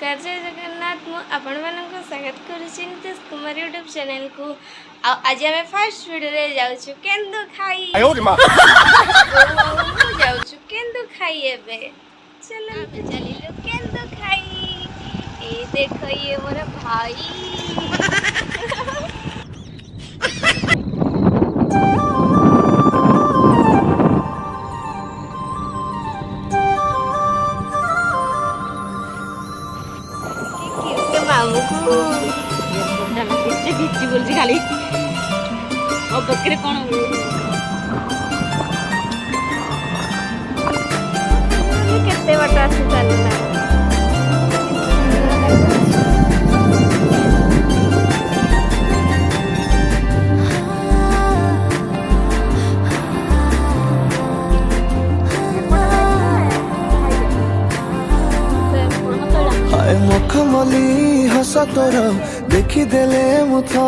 नमस्कार जय जगन्नाथ मुझे स्वागत करुच्ची नितेश कुमार यूट्यूब चैनल को आज आम फर्स्ट वीडियो रे जाऊँ केंदु खाई जाऊँ केंदु खाई एबे चलो चलिलो केंदु खाई ए देखो ये मोर भाई भिची बोलছি खाली ओ बकरे कोन केते बाट आसी चलना मुखमली हस तोर देखी देले मुथा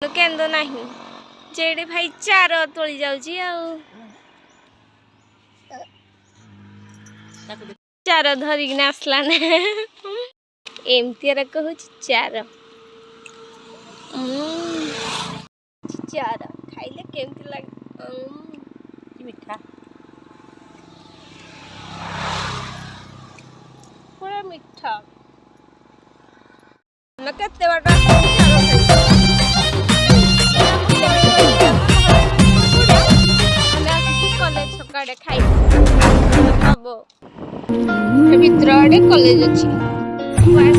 केंदो नहीं जेडे भाई चार तोली जाउची चार धरिक आसला ना एमती कहूँ चार चार खाइले केमती लगे मिठा पूरा मिठा मैं केते बाटा कॉलेज छकाड़े खाई खाबो भितर आड़े कॉलेज अच्छी पास